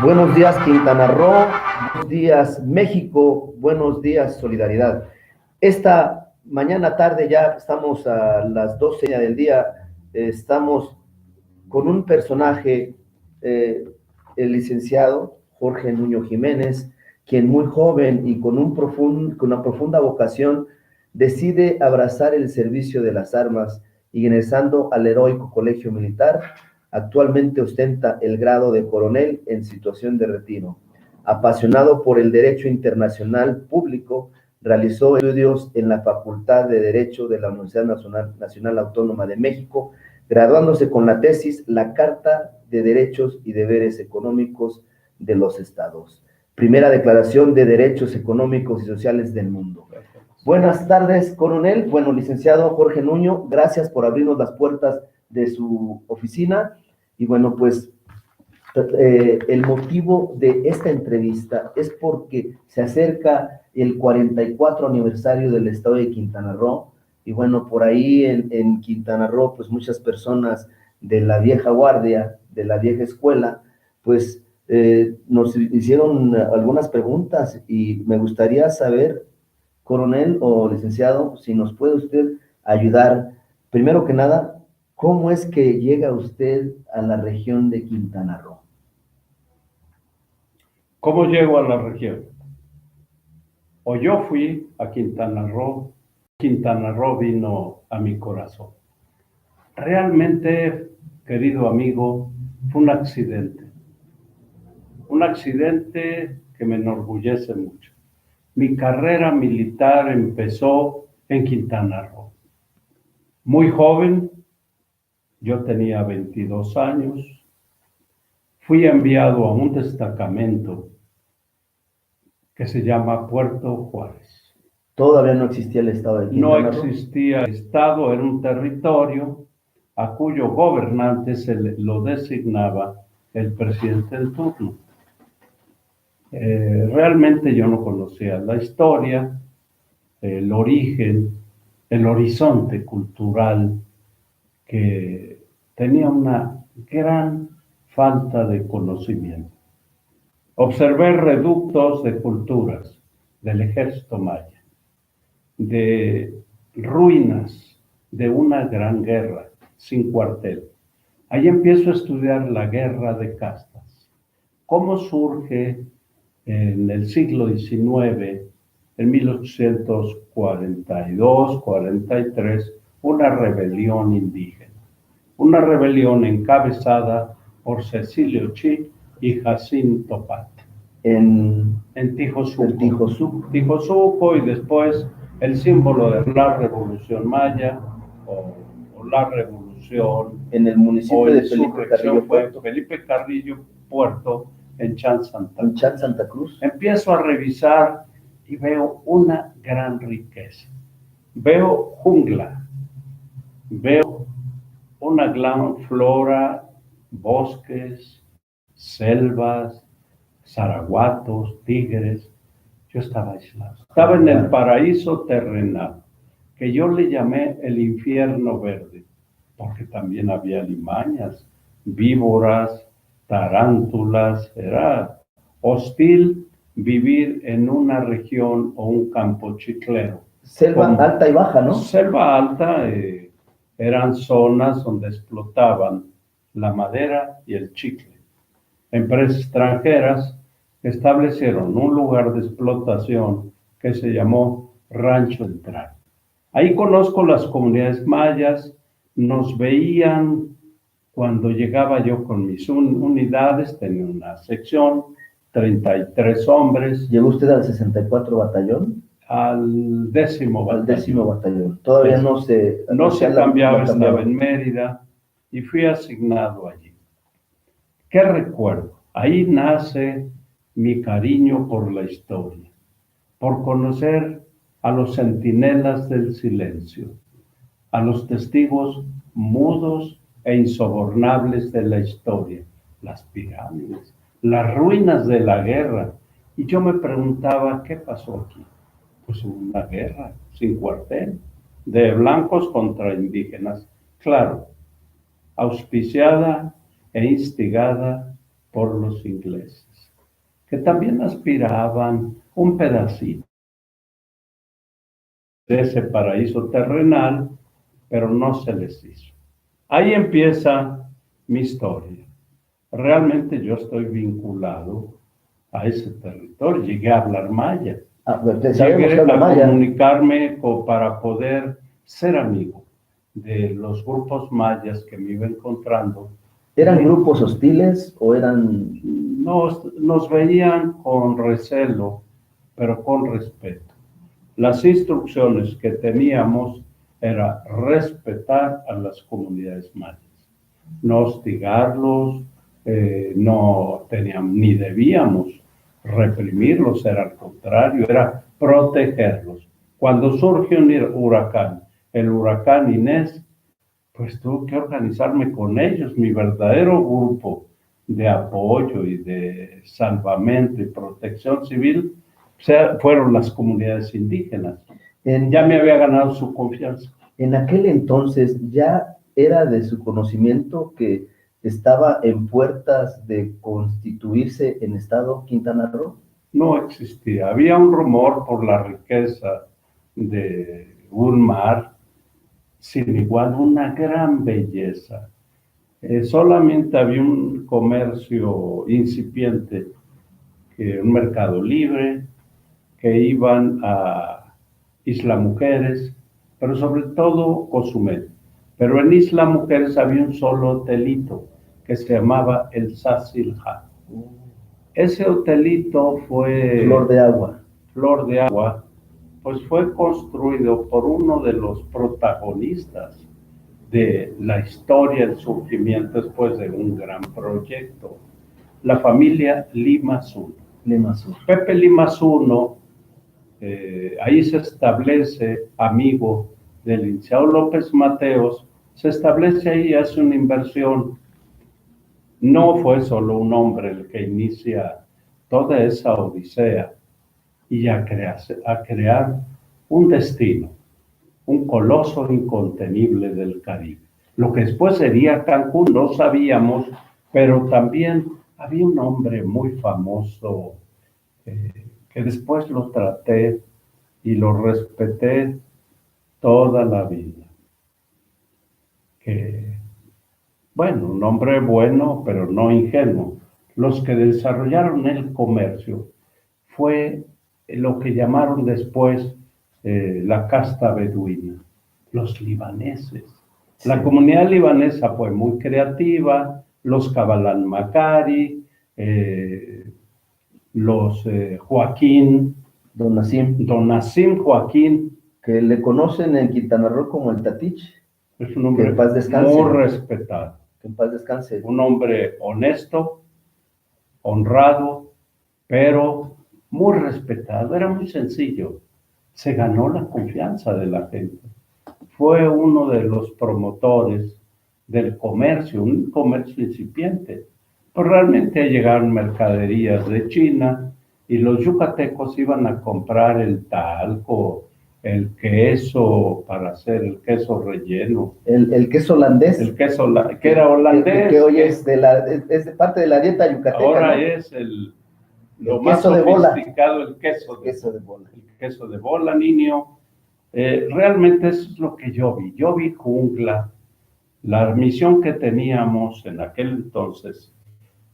Buenos días, Quintana Roo. Buenos días, México. Buenos días, Solidaridad. Esta mañana tarde, ya estamos a las 12 del día, estamos con un personaje, el licenciado Jorge Nuño Jiménez, quien muy joven y con una profunda vocación decide abrazar el servicio de las armas, ingresando al heroico Colegio Militar. Actualmente ostenta el grado de coronel en situación de retiro. Apasionado por el derecho internacional público, realizó estudios en la Facultad de Derecho de la Universidad Nacional Autónoma de México, graduándose con la tesis La Carta de Derechos y Deberes Económicos de los Estados. Primera declaración de derechos económicos y sociales del mundo. Buenas tardes, coronel. Bueno, licenciado Jorge Nuño, gracias por abrirnos las puertas de su oficina. Y bueno, pues el motivo de esta entrevista es porque se acerca el 44 aniversario del estado de Quintana Roo. Y bueno, por ahí en Quintana Roo, pues muchas personas de la vieja guardia, de la vieja escuela, pues nos hicieron algunas preguntas y me gustaría saber, coronel o licenciado, si nos puede usted ayudar. Primero que nada, ¿cómo es que llega usted a la región de Quintana Roo? ¿Cómo llego a la región? O yo fui a Quintana Roo vino a mi corazón. Realmente, querido amigo, fue un accidente que me enorgullece mucho. Mi carrera militar empezó en Quintana Roo. Muy joven, yo tenía 22 años, fui enviado a un destacamento que se llama Puerto Juárez. Todavía no existía el estado de Quintana Roo. No existía estado, era un territorio a cuyo gobernante lo designaba el presidente en turno. Realmente yo no conocía la historia, el origen, el horizonte cultural, que tenía una gran falta de conocimiento. Observé reductos de culturas del ejército maya, de ruinas de una gran guerra sin cuartel. Ahí empiezo a estudiar la guerra de castas. Cómo surge en el siglo XIX, en 1842-43, una rebelión indígena. Una rebelión encabezada por Cecilio Chi y Jacinto Pat. En Tijosuco, y después el símbolo de la Revolución Maya o la Revolución en el municipio de Felipe Carrillo Puerto. Felipe Carrillo Puerto, en Chan Santa Cruz. Empiezo a revisar y veo una gran riqueza. Veo jungla, veo una gran flora, bosques, selvas, zaraguatos, tigres. Yo estaba aislado. Estaba en el paraíso terrenal, que yo le llamé el infierno verde, porque también había limañas, víboras, tarántulas. Era hostil vivir en una región o un campo chiclero. Selva alta y baja, ¿no? Selva alta, eran zonas donde explotaban la madera y el chicle. Empresas extranjeras establecieron un lugar de explotación que se llamó Rancho Central. Ahí conozco las comunidades mayas, nos veían cuando llegaba yo con mis unidades, tenía una sección, 33 hombres. ¿Llegó usted al 64 batallón? Al 10º batallón. Al 10º batallón. Todavía no se cambiaba, estaba en Mérida y fui asignado allí. ¿Qué recuerdo? Ahí nace mi cariño por la historia, por conocer a los centinelas del silencio, a los testigos mudos e insobornables de la historia, las pirámides, las ruinas de la guerra. Y yo me preguntaba, ¿qué pasó aquí? Pues una guerra sin cuartel, de blancos contra indígenas, claro, auspiciada e instigada por los ingleses. que también aspiraban un pedacito de ese paraíso terrenal, pero no se les hizo. Ahí empieza mi historia. Realmente yo estoy vinculado a ese territorio. Llegué a hablar maya. Llegué a comunicarme para poder ser amigo de los grupos mayas que me iba encontrando. ¿Eran grupos hostiles o eran...? Nos veían con recelo, pero con respeto. Las instrucciones que teníamos era respetar a las comunidades mayas, no hostigarlos, no teníamos ni debíamos reprimirlos, era al contrario, era protegerlos. Cuando surge un huracán, el huracán Inés, pues tuve que organizarme con ellos, mi verdadero grupo de apoyo y de salvamento y protección civil, o sea, fueron las comunidades indígenas. Ya me había ganado su confianza. En aquel entonces ya era de su conocimiento que estaba en puertas de constituirse en Estado Quintana Roo. No existía. Había un rumor por la riqueza de un mar sin igual, una gran belleza. Solamente había un comercio incipiente, un mercado libre, que iban a Isla Mujeres, pero sobre todo Cozumel. Pero en Isla Mujeres había un solo hotelito que se llamaba el Sasilja. Ese hotelito fue... Flor de Agua. Flor de Agua, pues fue construido por uno de los protagonistas de la historia del surgimiento después de un gran proyecto, la familia Limazuno. Pepe Limazuno, ahí se establece, amigo del licenciado López Mateos, se establece ahí y hace una inversión. No fue solo un hombre el que inicia toda esa odisea y a crear un destino, un coloso incontenible del Caribe. Lo que después sería Cancún, no sabíamos, pero también había un hombre muy famoso que después lo traté y lo respeté toda la vida. Bueno, un hombre bueno, pero no ingenuo. Los que desarrollaron el comercio fue lo que llamaron después la casta beduina, los libaneses. Sí. La comunidad libanesa fue muy creativa, los Kabalan Makari, los Joaquín, Don Nassim Joaquín, que le conocen en Quintana Roo como el Tatich. Es un hombre muy respetado. Que en paz descanse. Un hombre honesto, honrado, pero muy respetado. Era muy sencillo. Se ganó la confianza de la gente. Fue uno de los promotores del comercio, un comercio incipiente. Pues realmente llegaron mercaderías de China y los yucatecos iban a comprar el talco, el queso para hacer el queso relleno. El queso holandés. El queso que era holandés. Que hoy es de parte de la dieta yucateca. Ahora, ¿no? Es lo más sofisticado, el queso de bola. El queso de bola, niño. Realmente eso es lo que yo vi. Yo vi jungla. La misión que teníamos en aquel entonces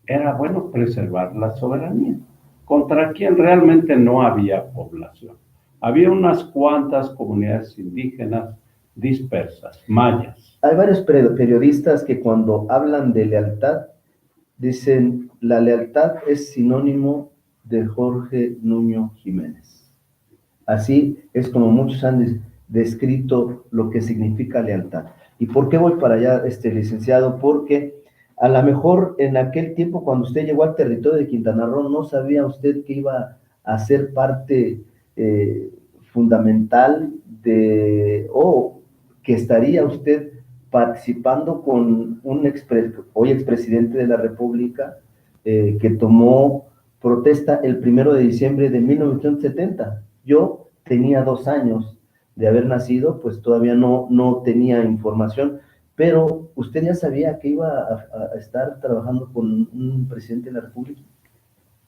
era, bueno, preservar la soberanía, contra quien realmente no había población. Había unas cuantas comunidades indígenas dispersas, mayas. Hay varios periodistas que cuando hablan de lealtad, dicen, la lealtad es sinónimo de Jorge Nuño Jiménez. Así es como muchos han descrito lo que significa lealtad. ¿Y por qué voy para allá, licenciado? Porque a lo mejor en aquel tiempo, cuando usted llegó al territorio de Quintana Roo, no sabía usted que iba a ser parte fundamental o que estaría usted participando con un hoy expresidente de la República que tomó protesta el 1 de diciembre de 1970. Yo tenía 2 años de haber nacido, pues todavía no tenía información, pero ¿usted ya sabía que iba a estar trabajando con un presidente de la República?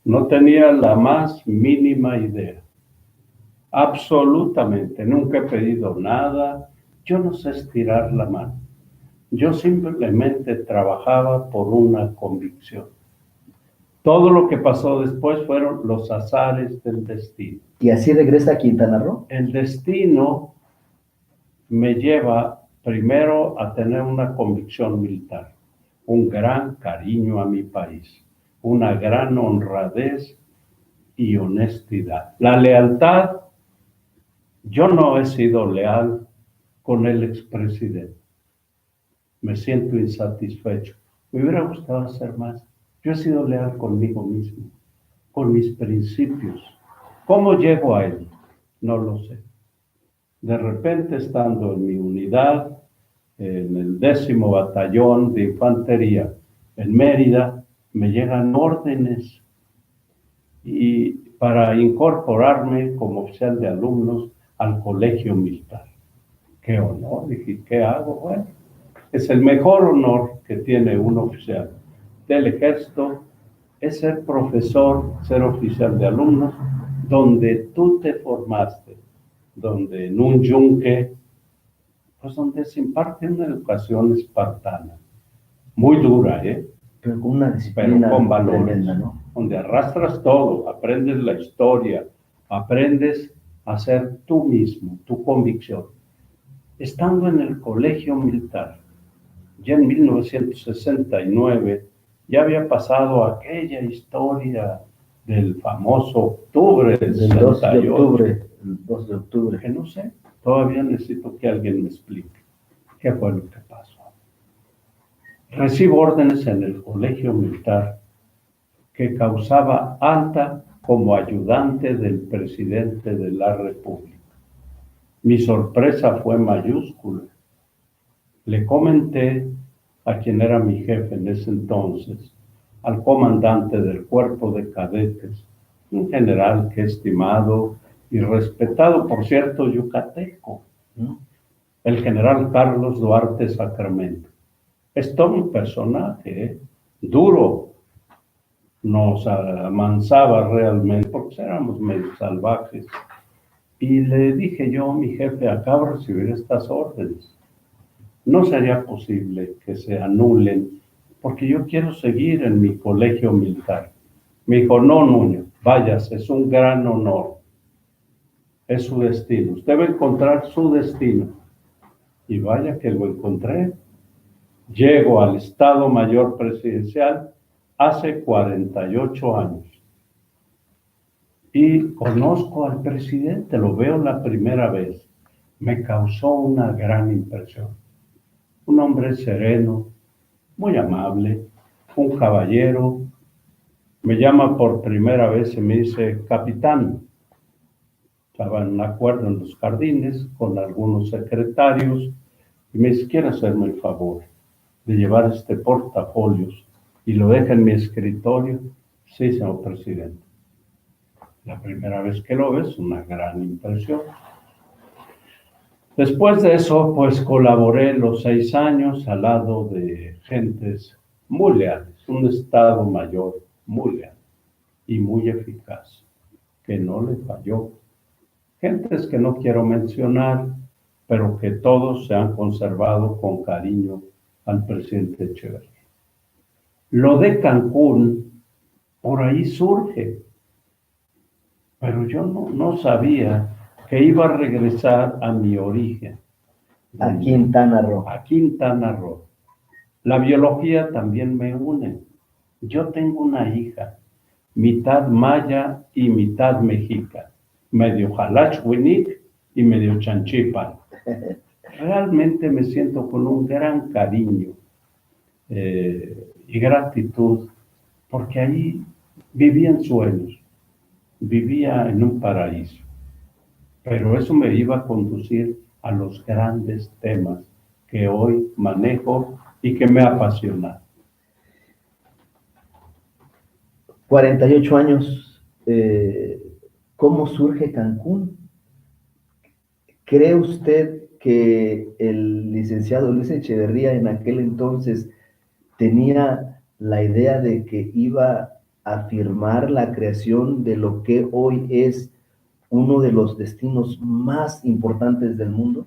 No tenía la más mínima idea. Absolutamente. Nunca he pedido nada. Yo no sé estirar la mano. Yo simplemente trabajaba por una convicción. Todo lo que pasó después fueron los azares del destino. ¿Y así regresa a Quintana Roo? El destino me lleva primero a tener una convicción militar, un gran cariño a mi país, una gran honradez y honestidad. La lealtad, yo no he sido leal con el expresidente. Me siento insatisfecho. Me hubiera gustado hacer más. Yo he sido leal conmigo mismo, con mis principios. ¿Cómo llego a él? No lo sé. De repente, estando en mi unidad, en el 10º Batallón de Infantería en Mérida, me llegan órdenes y para incorporarme como oficial de alumnos al colegio militar. ¡Qué honor! Dije, ¿qué hago? Bueno, es el mejor honor que tiene un oficial del ejército, es ser profesor, ser oficial de alumnos, donde tú te formaste, donde en un yunque, pues donde se imparte una educación espartana, muy dura, Pero con una pero disciplina con valores, tremenda, ¿no? donde arrastras todo, aprendes la historia, aprendes a ser tú mismo, tu convicción. Estando en el colegio militar, ya en 1969, ya había pasado aquella historia del famoso octubre del Del 2 de 68, octubre, el 2 de octubre. que no sé, todavía necesito que alguien me explique qué fue lo que pasó. Recibo órdenes en el colegio militar que causaba alta como ayudante del presidente de la República. Mi sorpresa fue mayúscula. Le comenté a quien era mi jefe en ese entonces, al comandante del cuerpo de cadetes, un general que he estimado y respetado, por cierto, yucateco, ¿no? El general Carlos Duarte Sacramento. Es todo un personaje, duro, nos amansaba realmente, porque éramos medio salvajes. Y le dije yo, mi jefe, acabo de recibir estas órdenes. No sería posible que se anulen, porque yo quiero seguir en mi colegio militar. Me dijo, no, Nuño, vayas, es un gran honor. Es su destino. Usted va a encontrar su destino. Y vaya que lo encontré. Llego al Estado Mayor Presidencial hace 48 años. Y conozco al presidente, lo veo la primera vez. Me causó una gran impresión. Un hombre sereno, muy amable, un caballero. Me llama por primera vez y me dice, capitán. Estaba en un acuerdo en los jardines con algunos secretarios y me dice, ¿quiere hacerme el favor de llevar este portafolios y lo deja en mi escritorio? Sí, señor presidente. La primera vez que lo ves, una gran impresión. Después de eso, pues colaboré los 6 años al lado de gentes muy leales, un Estado Mayor muy leal y muy eficaz, que no le falló. Gentes que no quiero mencionar, pero que todos se han conservado con cariño al presidente Echeverría. Lo de Cancún, por ahí surge, pero yo no sabía que iba a regresar a mi origen. A Quintana Roo. A Quintana Roo. La biología también me une. Yo tengo una hija, mitad maya y mitad mexica, medio jalachhuinic y medio chanchipan. Realmente me siento con un gran cariño y gratitud, porque ahí vivía en sueños, vivía en un paraíso. Pero eso me iba a conducir a los grandes temas que hoy manejo y que me apasionan. 48 años, ¿cómo surge Cancún? ¿Cree usted que el licenciado Luis Echeverría en aquel entonces tenía la idea de que iba afirmar la creación de lo que hoy es uno de los destinos más importantes del mundo?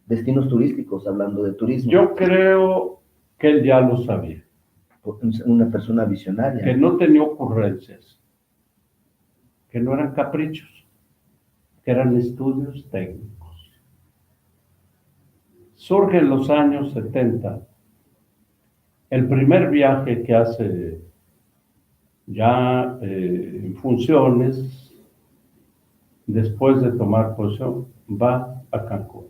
Destinos turísticos, hablando de turismo. Yo creo que él ya lo sabía, Una persona visionaria. que no tenía ocurrencias, que no eran caprichos, que eran estudios técnicos. Surge en los años 70 el primer viaje que hace ya en funciones, después de tomar posesión, va a Cancún.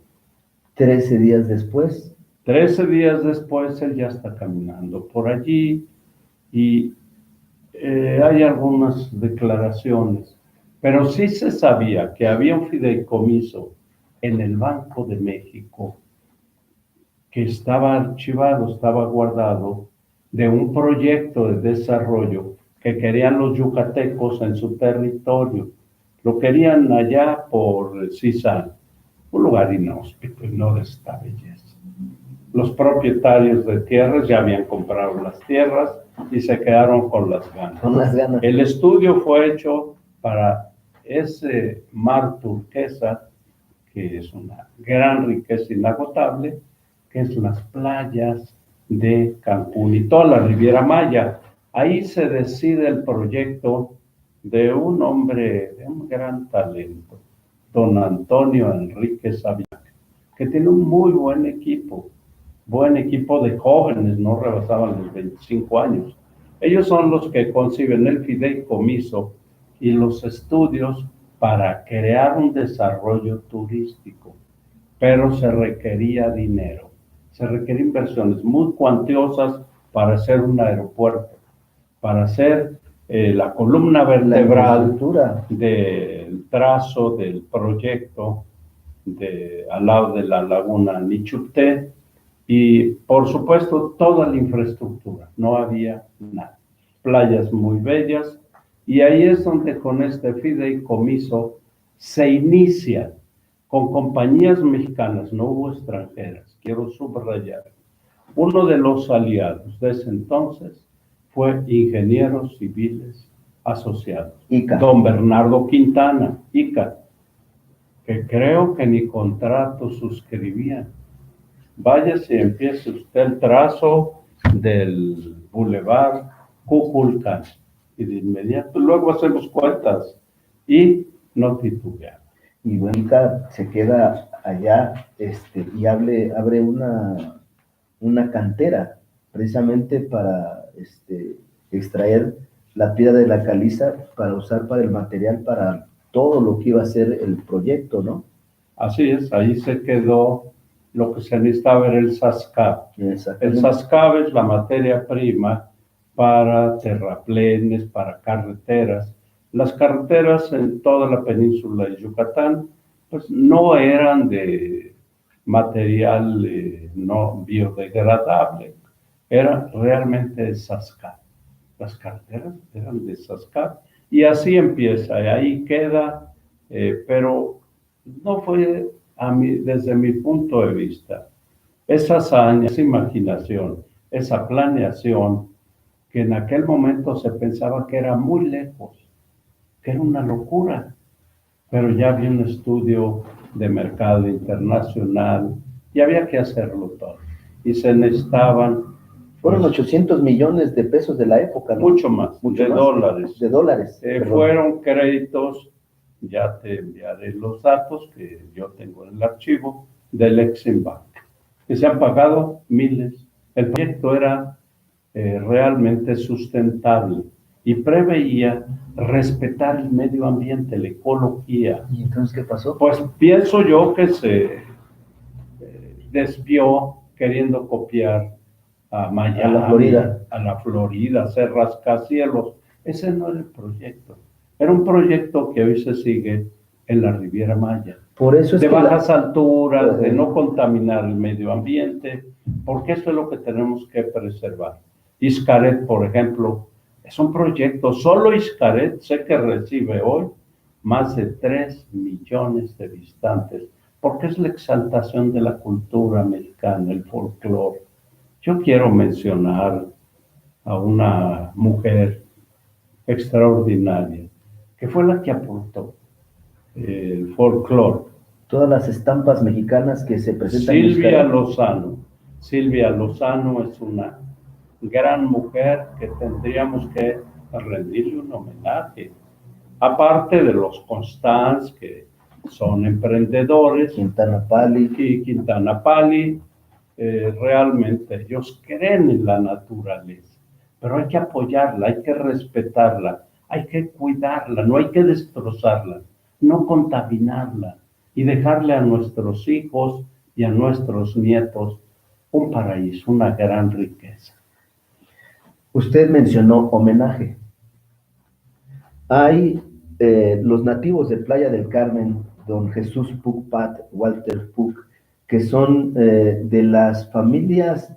13 días después. 13 días después él ya está caminando por allí y hay algunas declaraciones, pero sí se sabía que había un fideicomiso en el Banco de México que estaba archivado, estaba guardado, de un proyecto de desarrollo que querían los yucatecos en su territorio. Lo querían allá por Cisal, un lugar inhóspito y no de esta belleza. Los propietarios de tierras ya habían comprado las tierras y se quedaron con las ganas. Con las ganas. El estudio fue hecho para ese mar turquesa, que es una gran riqueza inagotable, que es las playas de Cancún y toda la Riviera Maya. Ahí se decide el proyecto de un hombre de un gran talento, don Antonio Enríquez Aviac, que tiene un muy buen equipo de jóvenes, no rebasaban los 25 años. Ellos son los que conciben el fideicomiso y los estudios para crear un desarrollo turístico, pero se requería dinero, se requerían inversiones muy cuantiosas para hacer un aeropuerto, para hacer la columna vertebral del trazo del proyecto al lado de la laguna Nichupté, y por supuesto toda la infraestructura, no había nada. Playas muy bellas, y ahí es donde con este fideicomiso se inicia con compañías mexicanas, no hubo extranjeras, quiero subrayar. Uno de los aliados de ese entonces fue Ingenieros Civiles Asociados, ICA. don Bernardo Quintana, ICA, que creo que ni contrato suscribían. Váyase y empiece usted el trazo del Boulevard Cuculcán y de inmediato luego hacemos cuentas y no titubeamos. Y bueno, ICA se queda allá y abre una cantera precisamente para extraer la piedra de la caliza para usar para el material para todo lo que iba a ser el proyecto, ¿no? Así es, ahí se quedó lo que se necesitaba era el SASCAB. El SASCAB es la materia prima para terraplenes, para carreteras. Las carreteras en toda la península de Yucatán pues no eran de material no biodegradable, era realmente de SASCAB. Las carreteras eran de SASCAB y así empieza, y ahí queda, pero no fue desde mi punto de vista, esa hazaña, esa imaginación, esa planeación, que en aquel momento se pensaba que era muy lejos, que era una locura, pero ya había un estudio de mercado internacional y había que hacerlo todo. Y se necesitaban... Fueron 800 millones de pesos de la época, ¿no? Mucho más, dólares. De dólares. Fueron créditos, ya te enviaré los datos que yo tengo en el archivo, del Exim Bank, que se han pagado miles. El proyecto era realmente sustentable y preveía respetar el medio ambiente, la ecología. ¿Y entonces qué pasó? Pues pienso yo que se desvió queriendo copiar a Miami, a la Florida, hacer rascacielos. Ese no era el proyecto. Era un proyecto que hoy se sigue en la Riviera Maya. Por eso es de bajas alturas, de no contaminar el medio ambiente, porque eso es lo que tenemos que preservar. Xcaret, por ejemplo, es un proyecto, solo Xcaret sé que recibe hoy más de 3 millones de visitantes, porque es la exaltación de la cultura mexicana, el folclore. Yo quiero mencionar a una mujer extraordinaria, que fue la que aportó el folclore. Todas las estampas mexicanas que se presentan Silvia en Lozano. Silvia Lozano es una gran mujer que tendríamos que rendirle un homenaje. Aparte de los Constans, que son emprendedores. Quintana Pali. Y Quintana Pali, realmente ellos creen en la naturaleza, pero hay que apoyarla, hay que respetarla, hay que cuidarla, no hay que destrozarla, no contaminarla y dejarle a nuestros hijos y a nuestros nietos un paraíso, una gran riqueza. Usted mencionó homenaje. Hay los nativos de Playa del Carmen, don Jesús Puc Pat, Walter Puc, que son de las familias.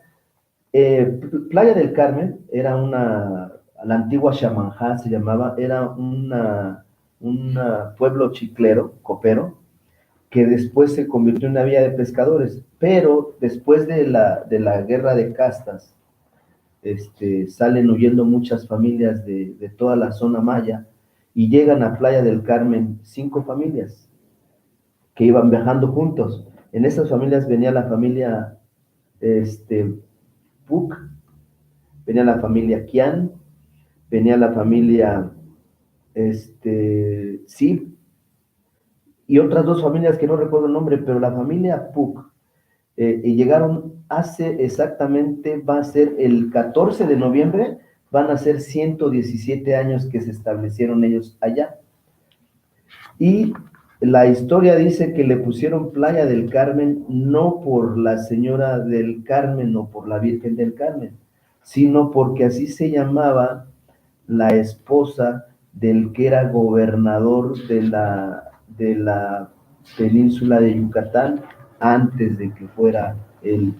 Playa del Carmen era la antigua Chamanjá se llamaba, era un pueblo chiclero, copero, que después se convirtió en una villa de pescadores, pero después de la guerra de castas, salen huyendo muchas familias de toda la zona maya y llegan a Playa del Carmen 5 familias que iban viajando juntos. En esas familias venía la familia Puc, venía la familia Quian, venía la familia Sib y otras 2 familias que no recuerdo el nombre, pero la familia Puc y llegaron hace exactamente, va a ser el 14 de noviembre, van a ser 117 años que se establecieron ellos allá. Y la historia dice que le pusieron Playa del Carmen no por la Señora del Carmen o por la Virgen del Carmen, sino porque así se llamaba la esposa del que era gobernador de la península de Yucatán antes de que fuera el...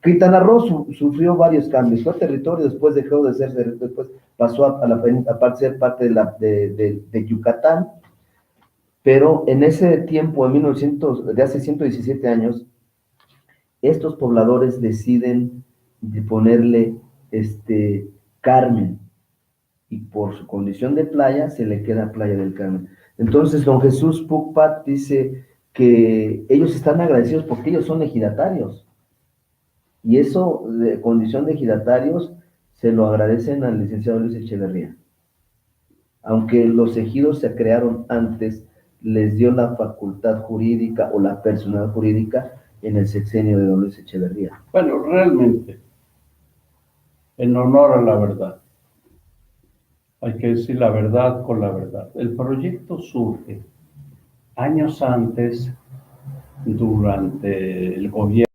Quintana Roo sufrió varios cambios, fue territorio, después dejó de ser territorio, después pasó a ser parte de Yucatán, pero en ese tiempo, de hace 117 años, estos pobladores deciden de ponerle Carmen, y por su condición de playa se le queda Playa del Carmen. Entonces, don Jesús Pucpat dice que ellos están agradecidos porque ellos son ejidatarios, y eso, de condición de ejidatarios, se lo agradecen al licenciado Luis Echeverría. Aunque los ejidos se crearon antes, les dio la facultad jurídica o la personalidad jurídica en el sexenio de don Luis Echeverría. Bueno, realmente, en honor a la verdad, hay que decir la verdad con la verdad. El proyecto surge años antes, durante el gobierno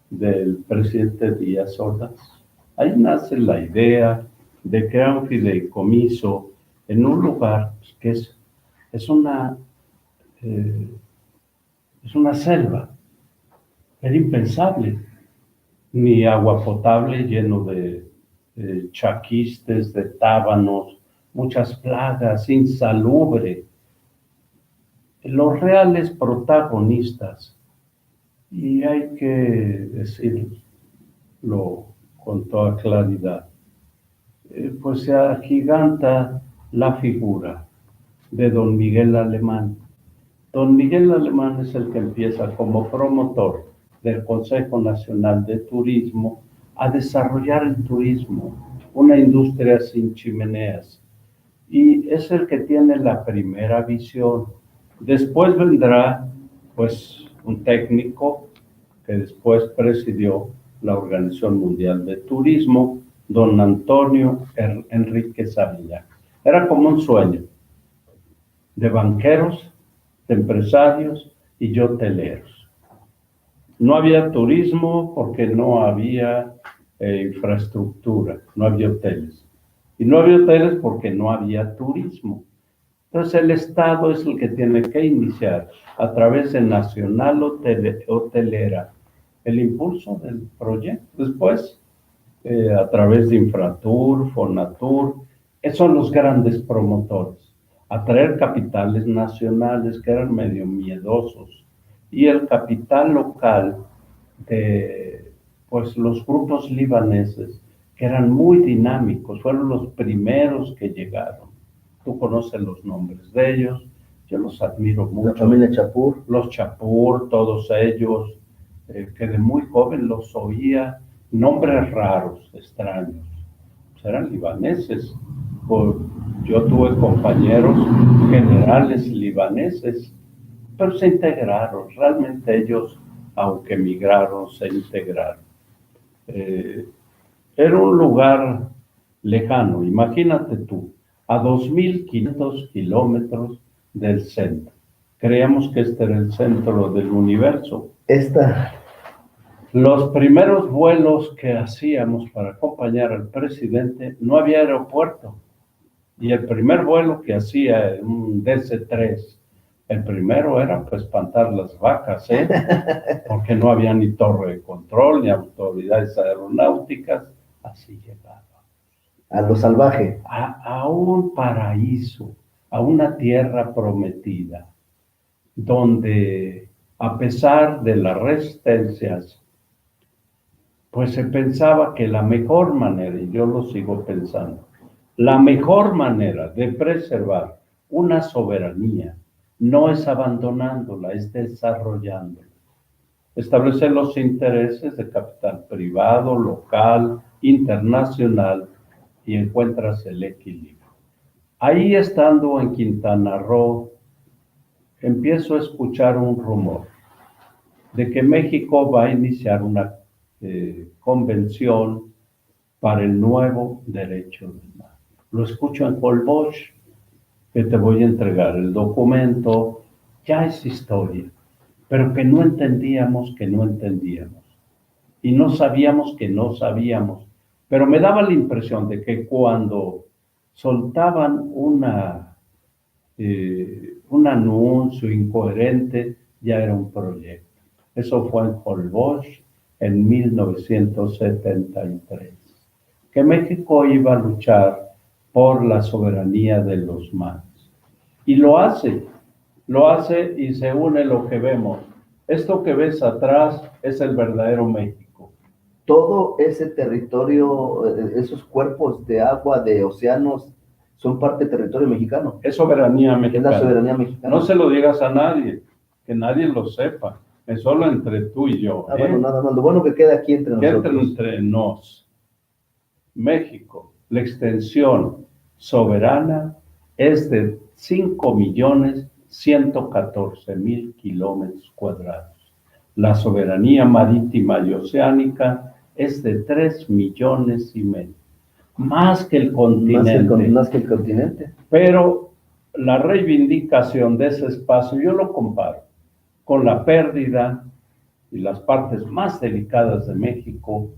del presidente Díaz Ordaz. Ahí nace la idea de crear un fideicomiso en un lugar que es una selva. Era impensable. Ni agua potable, lleno de chaquistes, de tábanos, muchas plagas, insalubre. Los reales protagonistas, y hay que decirlo con toda claridad, pues se agiganta la figura de don Miguel Alemán. Don Miguel Alemán es el que empieza como promotor del Consejo Nacional de Turismo a desarrollar el turismo, una industria sin chimeneas, y es el que tiene la primera visión. Después vendrá, pues, un técnico que después presidió la Organización Mundial de Turismo, don Antonio Enríquez Ávila. Era como un sueño de banqueros, de empresarios y hoteleros. No había turismo porque no había infraestructura, no había hoteles. Y no había hoteles porque no había turismo. Entonces el Estado es el que tiene que iniciar a través de Nacional Hotelera el impulso del proyecto. Después, a través de Infratur, Fonatur, son los grandes promotores. Atraer capitales nacionales que eran medio miedosos y el capital local de pues los grupos libaneses que eran muy dinámicos, fueron los primeros que llegaron. Tú conoces los nombres de ellos, yo los admiro mucho. La familia Chapur. Los Chapur, todos ellos, que de muy joven los oía, nombres raros, extraños. Pues eran libaneses. Yo tuve compañeros generales libaneses, pero se integraron. Realmente ellos, aunque emigraron, se integraron. Era un lugar lejano, imagínate tú, a 2.500 kilómetros del centro. Creíamos que este era el centro del universo. Los primeros vuelos que hacíamos para acompañar al presidente, no había aeropuerto. Y el primer vuelo que hacía, un DC-3, el primero era para espantar las vacas, porque no había ni torre de control, ni autoridades aeronáuticas. Así llegaba. A lo salvaje. A un paraíso, a una tierra prometida, donde a pesar de las resistencias, pues se pensaba que la mejor manera, y yo lo sigo pensando, la mejor manera de preservar una soberanía no es abandonándola, es desarrollándola. Establecer los intereses de capital privado, local, internacional, y encuentras el equilibrio. Ahí, estando en Quintana Roo, empiezo a escuchar un rumor de que México va a iniciar una convención para el nuevo derecho del mar. Lo escucho en Holbox, que te voy a entregar el documento, ya es historia, pero que no entendíamos, y no sabíamos que no sabíamos, pero me daba la impresión de que cuando soltaban un anuncio incoherente, ya era un proyecto. Eso fue en Holbox en 1973, que México iba a luchar por la soberanía de los mares. Y lo hace y se une lo que vemos. Esto que ves atrás es el verdadero México. Todo ese territorio, esos cuerpos de agua, de océanos, son parte del territorio mexicano. Es soberanía mexicana. Es la soberanía mexicana. No se lo digas a nadie, que nadie lo sepa. Es solo entre tú y yo. Bueno, nada más. Lo bueno que queda aquí entre nosotros. Entre nos. México, la extensión soberana es de 5.114.000 kilómetros cuadrados. La soberanía marítima y oceánica es de 3,5 millones. Más que el continente. Más que el continente. Pero la reivindicación de ese espacio, yo lo comparo con la pérdida y las partes más delicadas de México,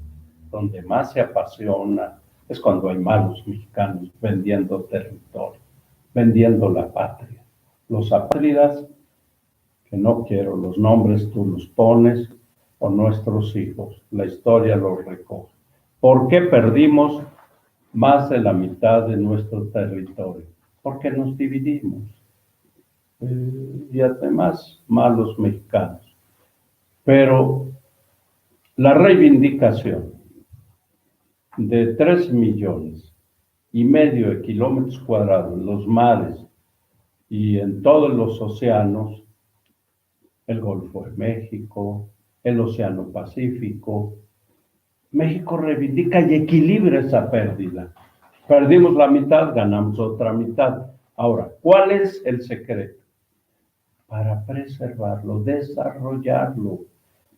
donde más se apasiona, es cuando hay malos mexicanos vendiendo territorio, vendiendo la patria. Los apátridas, que no quiero los nombres, tú los pones, o nuestros hijos, la historia los recoge. ¿Por qué perdimos más de la mitad de nuestro territorio? Porque nos dividimos. Y además, malos mexicanos. Pero la reivindicación de 3,5 millones de kilómetros cuadrados en los mares y en todos los océanos, el Golfo de México, el Océano Pacífico, México reivindica y equilibra esa pérdida. Perdimos la mitad, ganamos otra mitad. Ahora, ¿cuál es el secreto? Para preservarlo, desarrollarlo.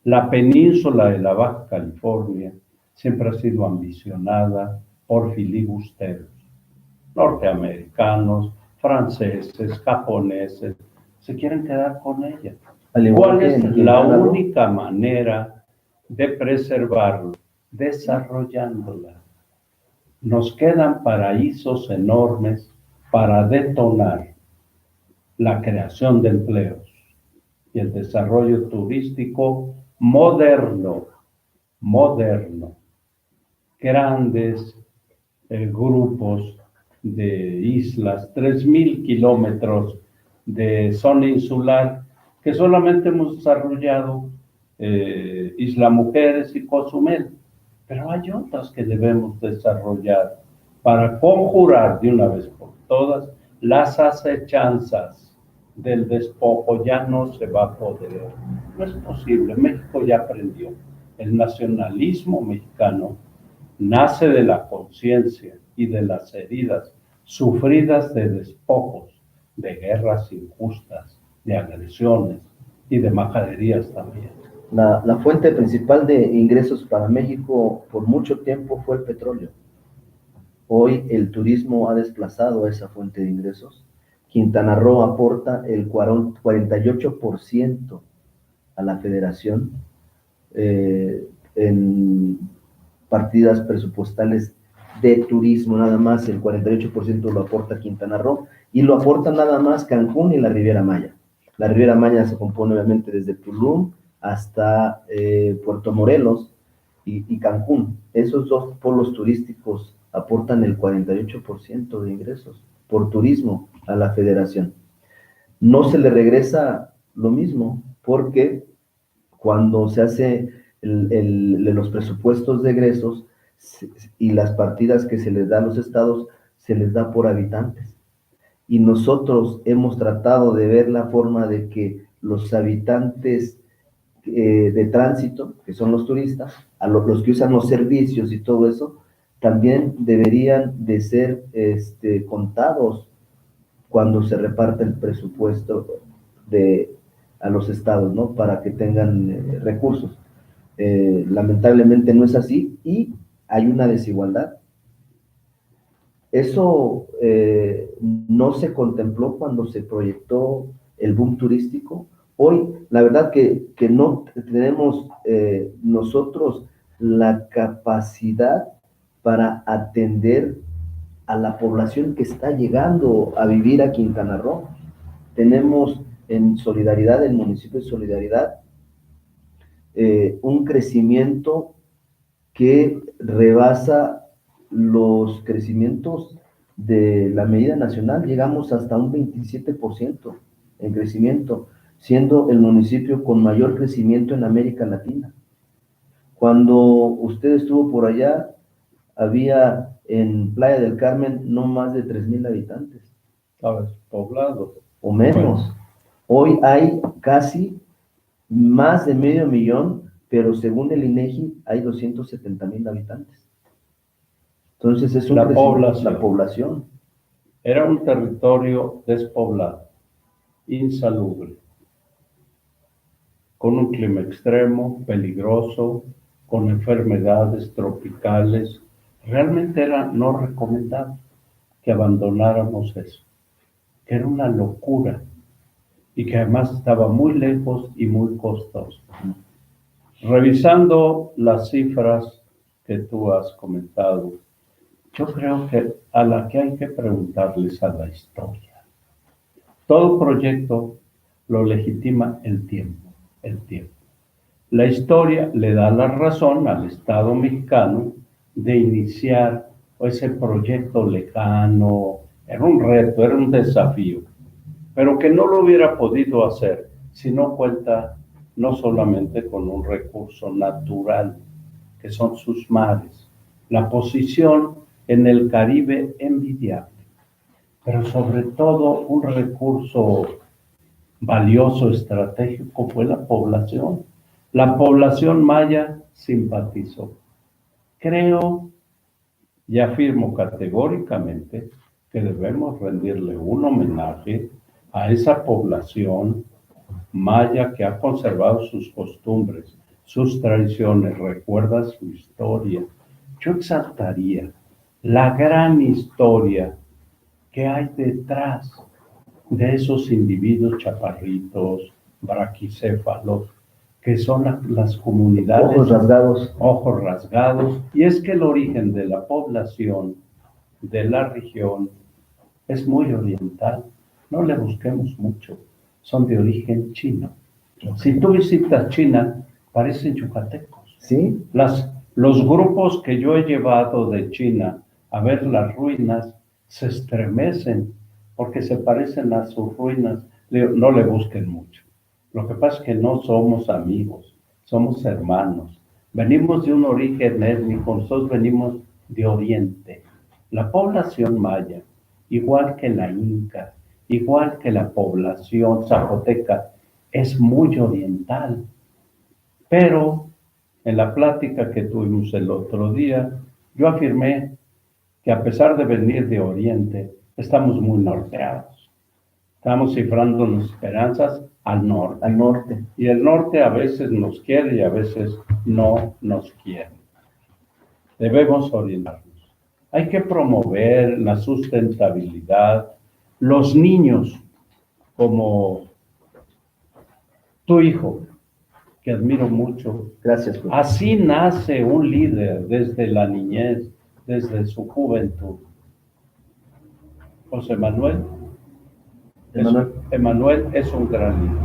La península de la Baja California siempre ha sido ambicionada por filibusteros, norteamericanos, franceses, japoneses, se quieren quedar con ella. ¿Cuál es la única manera de preservarlo? Desarrollándola. Nos quedan paraísos enormes para detonar la creación de empleos y el desarrollo turístico moderno. Grandes grupos de islas, 3,000 kilómetros de zona insular, que solamente hemos desarrollado Isla Mujeres y Cozumel, pero hay otras que debemos desarrollar para conjurar de una vez por todas las acechanzas del despojo. Ya no se va a poder, no es posible. México ya aprendió. El nacionalismo mexicano nace de la conciencia y de las heridas sufridas de despojos, de guerras injustas, de agresiones y de majaderías también. La fuente principal de ingresos para México por mucho tiempo fue el petróleo. Hoy el turismo ha desplazado esa fuente de ingresos. Quintana Roo aporta el 48% a la federación en partidas presupuestales de turismo, nada más el 48% lo aporta Quintana Roo y lo aporta nada más Cancún y la Riviera Maya. La Riviera Maya se compone obviamente desde Tulum hasta Puerto Morelos y Cancún. Esos dos polos turísticos aportan el 48% de ingresos por turismo a la federación. No se le regresa lo mismo porque cuando se hace los presupuestos de egresos y las partidas que se les da a los estados, se les da por habitantes. Y nosotros hemos tratado de ver la forma de que los habitantes de tránsito, que son los turistas, a los que usan los servicios y todo eso, también deberían de ser contados cuando se reparte el presupuesto a los estados, ¿no? Para que tengan recursos. Lamentablemente no es así y hay una desigualdad. Eso no se contempló cuando se proyectó el boom turístico. Hoy, la verdad que no tenemos nosotros la capacidad para atender a la población que está llegando a vivir a Quintana Roo. Tenemos en Solidaridad, el municipio de Solidaridad, un crecimiento que rebasa los crecimientos de la medida nacional. Llegamos hasta un 27% en crecimiento, siendo el municipio con mayor crecimiento en América Latina. Cuando usted estuvo por allá, había en Playa del Carmen no más de 3,000 habitantes. ¿Sabes? Poblado. O menos. Bueno. Hoy hay casi más de 500,000, pero según el INEGI hay 270,000 habitantes. Entonces es la población. Era un territorio despoblado, insalubre, con un clima extremo, peligroso, con enfermedades tropicales. Realmente era no recomendable que abandonáramos eso, que era una locura y que además estaba muy lejos y muy costoso. Revisando las cifras que tú has comentado, yo creo que a la que hay que preguntarles a la historia. Todo proyecto lo legitima el tiempo. La historia le da la razón al Estado mexicano de iniciar ese proyecto lejano. Era un reto, era un desafío, pero que no lo hubiera podido hacer si no cuenta no solamente con un recurso natural, que son sus mares, la posición en el Caribe envidiable, pero sobre todo un recurso valioso, estratégico, fue la población. La población maya simpatizó. Creo y afirmo categóricamente que debemos rendirle un homenaje a esa población maya que ha conservado sus costumbres, sus tradiciones, recuerda su historia. Yo exaltaría la gran historia que hay detrás de esos individuos chaparritos, braquicéfalos, que son las comunidades. Ojos rasgados. Y es que el origen de la población de la región es muy oriental. No le busquemos mucho. Son de origen chino. Okay. Si tú visitas China, parecen yucatecos. ¿Sí? Los grupos que yo he llevado de China a ver las ruinas se estremecen porque se parecen a sus ruinas. No le busquen mucho. Lo que pasa es que no somos amigos, somos hermanos. Venimos de un origen étnico, nosotros venimos de Oriente. La población maya, igual que la inca, igual que la población zapoteca, es muy oriental. Pero en la plática que tuvimos el otro día, yo afirmé que a pesar de venir de Oriente, estamos muy norteados. Estamos cifrando nuestras esperanzas al norte. Al norte. Y el norte a veces nos quiere y a veces no nos quiere. Debemos orientarnos. Hay que promover la sustentabilidad. Los niños, como tu hijo, que admiro mucho. Gracias, profe. Así nace un líder desde la niñez, desde su juventud. José Manuel. Emanuel es un gran líder.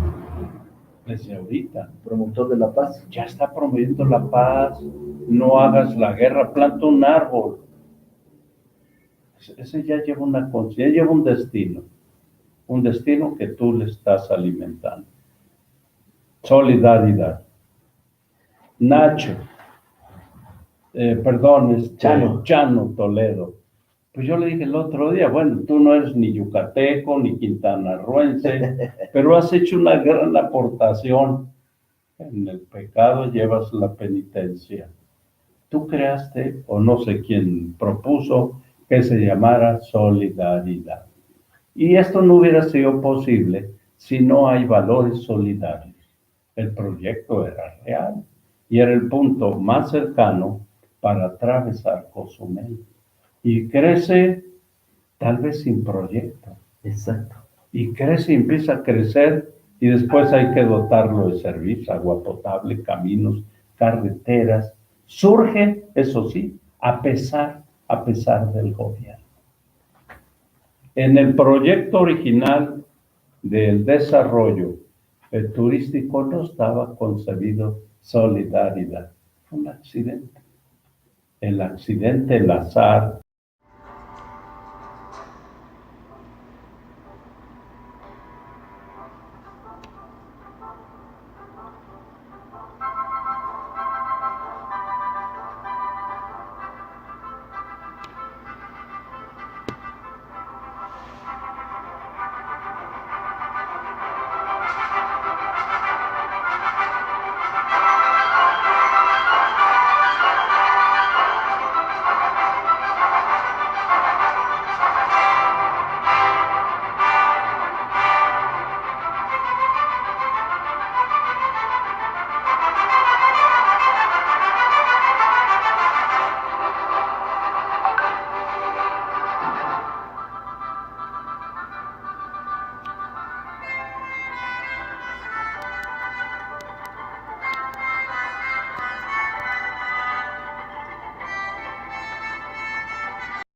Desde ahorita. Promotor de la paz. Ya está promoviendo la paz. No hagas la guerra, planta un árbol. Ese ya lleva una conciencia, lleva un destino. Un destino que tú le estás alimentando. Solidaridad. Nacho. Chano Toledo. Pues yo le dije el otro día, bueno, tú no eres ni yucateco, ni quintanarroense, pero has hecho una gran aportación. En el pecado llevas la penitencia. Tú creaste, o no sé quién propuso, que se llamara solidaridad. Y esto no hubiera sido posible si no hay valores solidarios. El proyecto era real y era el punto más cercano para atravesar Cozumel. Y crece tal vez sin proyecto. Exacto. Y crece y empieza a crecer y después hay que dotarlo de servicios, agua potable, caminos, carreteras. Surge, eso sí, a pesar del gobierno. En el proyecto original del desarrollo turístico no estaba concebido solidaridad. Fue un accidente. El accidente, el azar,